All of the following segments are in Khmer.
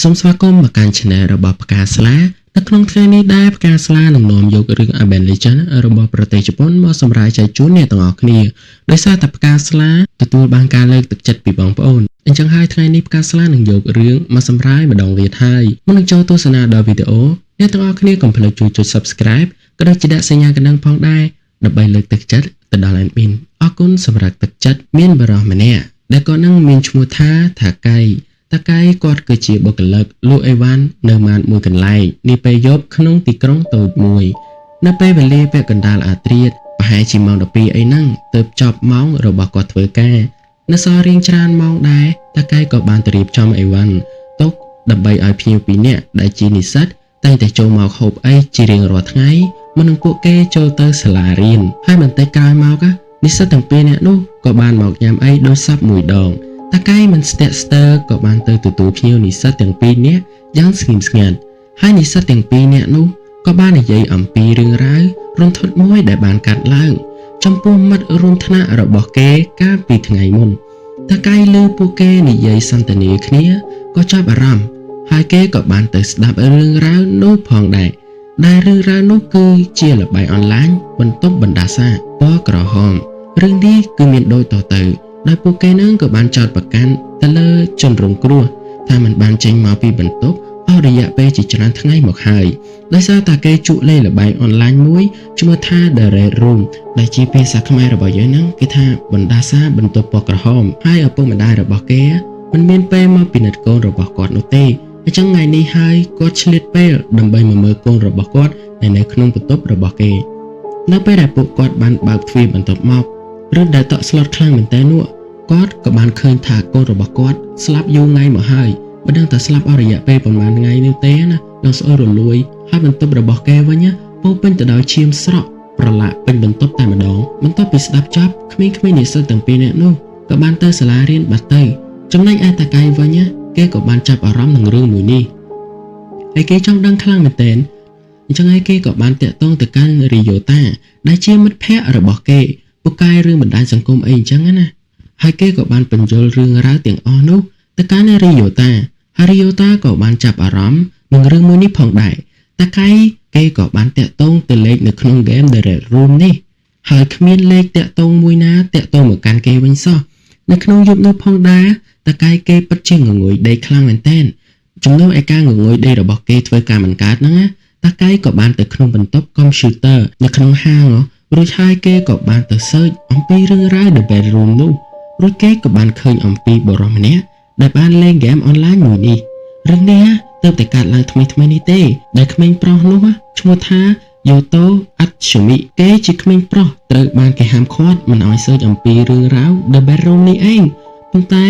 សូមស្វាគមន៍មកកាន់ Channel របស់ផ្កាស្លានៅក្នុងថ្ងៃនេះដែរផ្កាស្លានឹងនាំយករឿង Urban Legend របស់ប្រទេសជប៉ុនមកសម្រាយចែកជូនអ្នកទាំងអស់គ្នាដោយសារតែផ្កាស្លាទទួលបានការលើកទឹកចិត្តពីបងប្អូនអញ្ចឹងហើយថ្ងៃនេះផ្កាស្លានឹងយករឿងមកសម្រាយម្ដងទៀតហើយមុននឹងចូលទស្សនាដល់វីដេអូអ្នកទាំងអស់គ្នាកុំភ្លេចជួយចុច Subscribe ក៏ដូចជាដាក់សញ្ញាកណ្ដឹងផងដែរដើម្បីលើកទឹកចិត្តទៅដល់ Admin អរគុណសម្រាប់ទឹកចិត្តមានបរិះម្នាក់ដែលគាត់នឹងមានឈ្មោះថាកៃគាត់គឺជាបុគ្គលិកលក់អីវ៉ាន់នៅម៉ាតមួយកន្លែងនេះពេលយប់ក្នុងទីក្រុងតូចមួយនៅពេលវេលាពាក់កណ្ដាលអាធ្រាត្រប្រហែលជាម៉ោង 12 អីហ្នឹងទើបចប់ម៉ោងរបស់គាត់ធ្វើការនៅសល់រៀងច្រើនម៉ោងដែរតាកែក៏បានទៅរៀបចំអីវ៉ាន់ទុកដើម្បីឲ្យភ្ញៀវ2នាក់ដែលជានិស្សិតតែងតែចូលមកហូបអីជារៀងរាល់ថ្ងៃមុននឹងពួកគេចូលទៅសាលារៀនហើយបន្តិចក្រោយមកនិស្សិតទាំង2នាក់នោះក៏បានមកញ៉ាំអីដោយសប្មួយដងតាកែមិនស្ទាក់ស្ទើរក៏បានទៅទទួលភ្ញៀវនិស្សិតទាំង2នាក់យ៉ាងស្ងៀមស្ងាត់ហើយនិស្សិតទាំង2នាក់នោះក៏បាននិយាយអំពីរឿងរ៉ាវរន្ធត់មួយដែលបានកាត់ឡើងចំពោះមិត្តរួមថ្នាក់របស់គេកាលពីថ្ងៃមុនតាកែលើពួកគេនិយាយសន្ទនាគ្នាក៏ចាប់អារម្មណ៍ហើយគេក៏បានទៅស្ដាប់រឿងរ៉ាវនោះផងដែររឿងរ៉ាវនោះគឺជាល្បែងអនឡាញបន្ទប់បណ្ដាសាពណ៌ក្រហមរឿងនេះគឺមានដូចតទៅដោយពួកគេនឹងក៏បានចោទប្រកាន់ទៅលើជនរងគ្រោះថាมันបានចេញមកពីបន្ទប់អស់រយៈពេលជាច្រើនថ្ងៃមកហើយដោយសារតែគេជក់លេងល្បែងអនឡាញមួយឈ្មោះថា The Red Room ដែលជាភាសាខ្មែររបស់យើងហ្នឹងគេថាបណ្ដាសាបន្ទប់ពណ៌ក្រហមហើយឪពុកម្ដាយរបស់គេមិនមានពេលមកពិនិត្យកូនរបស់គាត់នោះទេអញ្ចឹងថ្ងៃនេះហើយគាត់ឆ្លៀតពេលដើម្បីមកមើលកូនរបស់គាត់នៅក្នុងបន្ទប់របស់គេនៅពេលដែលពួកគាត់បានបើកទ្វារបន្ទប់មករឿងដែលតក់ស្លុតខ្លាំងមែនតើនោះគាត់ក៏បានឃើញថាកូនរបស់គាត់ស្លាប់យូរថ្ងៃមកហើយមិនដឹងថាស្លាប់អស់រយៈពេលប្រហែលថ្ងៃនោះទេណាដល់ស្អុយរលួយហើយបន្ទប់របស់គេវិញពោពេញទៅដោយឈាមស្រក់ប្រឡាក់ពេញបន្ទប់តែម្ដងបន្ទាប់ពីស្ដាប់ចប់ក្មេងៗនិស្សិតទាំង2នាក់នោះក៏បានទៅសាលារៀនបាត់ទៅចំណែកឯតាកែវិញគេក៏បានចាប់អារម្មណ៍នឹងរឿងមួយនេះហើយគេចង់ដឹងខ្លាំងមែនទែនអញ្ចឹងហើយគេក៏បានតាក់ទងទៅកាន់រីយ៉ូតាដែលជាមិត្តភ័ក្តិរបស់គេពូកែរឿងបណ្ដាញសង្គមអីអញ្ចឹងណាហើយគេក៏បានបញ្យល់រឿងរ៉ាវទាំងអស់នោះទៅកាន់រីយ៉ូតាហើយរីយ៉ូតាក៏បានចាប់អារម្មណ៍នឹងរឿងមួយនេះផងដែរតាកែគេក៏បានតាក់ទងទៅលេខនៅក្នុង game The Red Room នេះហើយគ្មានលេខតាក់ទងមួយណាតាក់ទងមកកាន់គេវិញសោះនៅក្នុងយប់នោះផងដែរតាកែគេពិតជាងងុយដេកខ្លាំងមែនទែនជំនួសឲ្យការងងុយដេករបស់គេធ្វើការមិនកើតហ្នឹងតាកែក៏បានទៅក្នុងបន្ទប់កុំព្យូទ័រនៅក្នុងហាងរួចហើយគេក៏បានទៅសើចអំពីរឿងរ៉ាវ The Red Room នោះរួចគេក៏បានឃើញអំពីបុរសម្នាក់ដែលបានលេងហ្គេមអនឡាញមួយនេះរឿងនេះទើបតែកើតឡើងថ្មីនេះទេដែលក្មេងប្រុសនោះឈ្មោះថាយូតូអាត់ឈូមីគេជាក្មេងប្រុសត្រូវបានគេហាមឃាត់មិនឲ្យសើចអំពីរឿងរ៉ាវ The Red Room នេះឯងប៉ុន្តែ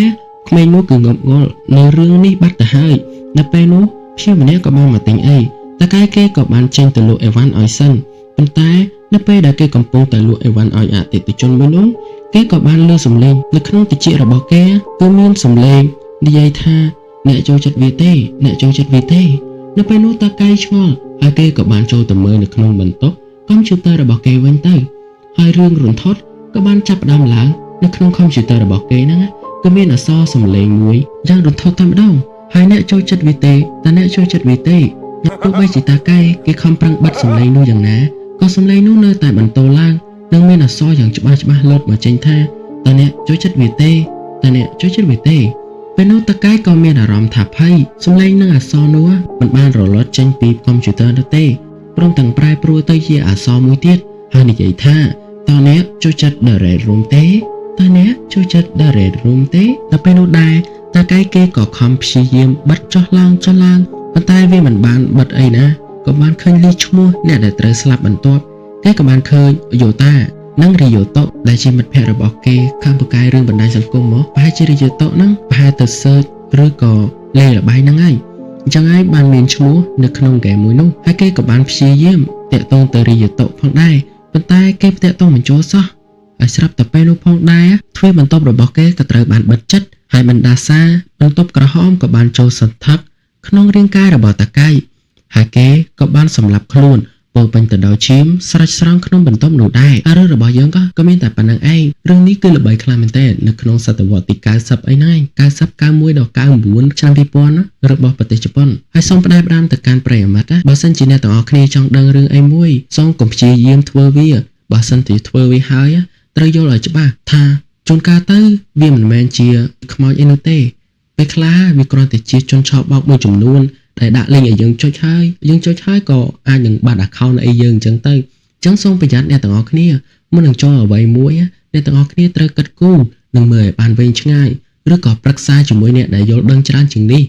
ក្មេងនោះគឺងប់ងល់នៅរឿងនេះបាត់ទៅហើយនៅពេលនោះភ្ញៀវម្នាក់ក៏បានមកទិញអីតែគេក៏បានចេញទៅលក់អីវ៉ាន់ឲ្យសិនប៉ុន្តែនៅពេលដែលគេកំពុងតែលក់អីវ៉ាន់ឲ្យអតិថិជនមួយនោះគេក៏បានលើសំឡេងនៅក្នុងតិចរបស់គេគឺមានសំឡេងនិយាយថាអ្នកចូលចិត្តវាទេអ្នកចូលចិត្តវាទេនៅពេលនោះតាកែឆ្ងល់ហើយគេក៏បានចូលទៅមើលនៅក្នុងបន្ទប់កុំព្យូទ័ររបស់គេវិញទៅហើយរឿងរន្ធត់ក៏បានចាប់ផ្ដើមឡើងនៅក្នុងកុំព្យូទ័ររបស់គេហ្នឹងក៏មានអក្សរសំឡេងមួយយ៉ាងរន្ធត់តែម្ដងហើយអ្នកចូលចិត្តវាទេតែអ្នកចូលចិត្តវាទេទោះបីជាតាកែគេខំប្រឹងបិទសំឡេងនោះយ៉ាងណាក៏សំឡេងនោះនៅតែបន្តឡើងនិងមានអក្សរយ៉ាងច្បាស់លាស់មកចេញថាតើអ្នកចូលចិត្តវាទេតើអ្នកចូលចិត្តវាទេពេលនោះតាកែក៏មានអារម្មណ៍ថាភ័យសំឡេងនឹងអក្សរនោះមិនបានរលត់ចេញពីកុំព្យូទ័រនោះទេព្រមទាំងប្រែប្រួលទៅជាអក្សរមួយទៀតហើយនិយាយថាតើអ្នកចូលចិត្ត The Red Room ទេតើអ្នកចូលចិត្ត The Red Room ទេដល់ពេលនោះដែរតាកែគេក៏ខំព្យាយាមបិទចុះឡើងប៉ុន្តែវាមិនបានបិទអីណាក៏បានឃើញលេខឈ្មោះអ្នកដែលត្រូវស្លាប់បន្ទាប់គេក៏បានឃើញយូតានិងរីយ៉ូតូដែលជាមិត្តភ័ក្តិរបស់គេខាងពូកែរឿងបណ្ដាញសង្គមមកប្រហែលជារីយ៉ូតូហ្នឹងប្រហែលទៅសើចឬក៏លេងល្បែងហ្នឹងហើយអញ្ចឹងហើយបានមានឈ្មោះនៅក្នុងហ្គេមមួយនោះហើយគេក៏បានព្យាយាមតាក់ទងទៅរីយ៉ូតូផងដែរប៉ុន្តែគេតាក់ទងមិនចូលសោះហើយស្រាប់តែពេលនោះផងដែរទ្វារបន្ទប់របស់គេក៏ត្រូវបានបិទជិតហើយបណ្ដាសាបន្ទប់ក្រហមក៏បានចូលសន្ធឹកក្នុងរាងកាយរបស់តាកែហើយគេក៏បានសម្លាប់ខ្លួនព ពោពេញទៅដោយឈាមស្រេចស្រង់ក្នុងបន្ទប់នោះដែររឿងរបស់យើងក៏មានតែប៉ុណ្្នឹងឯងរឿងនេះគឺល្បីខ្លាំងមែនទែននៅក្នុងសតវត្សទី90អីហ្នឹង90 91ដល់99ឆ្នាំ2000របស់ប្រទេសជប៉ុនហើយសូមផ្ដែផ្ដាំទៅកាន់ប្រិយមិត្តបើសិនជាអ្នកទាំងអស់គ្នាចង់ដឹងរឿងអីមួយសូមកុំព្យាយាមធ្វើវាបើសិនជាធ្វើវាហើយត្រូវយល់ឲ្យច្បាស់ថាជួនកាលទៅវាមិនមែនជាខ្មោចអីនោះទេពេលខ្លះវាគ្រាន់តែជាជនឆោបបោកមួយចំនួនដែលដាក់លេងឲ្យយើងចុចហើយក៏អាចនឹងបាត់ account អីយើងអញ្ចឹងទៅអញ្ចឹងសូមប្រយ័ត្នអ្នកទាំងអស់គ្នាមុននឹងចូលអ្វីមួយអ្នកទាំងអស់គ្នាត្រូវគិតគូរនិងមើលឲ្យបានវែងឆ្ងាយឬក៏ប្រឹក្សាជាមួយអ្នកដែលយល់ដឹងច្រើនជាងនេះ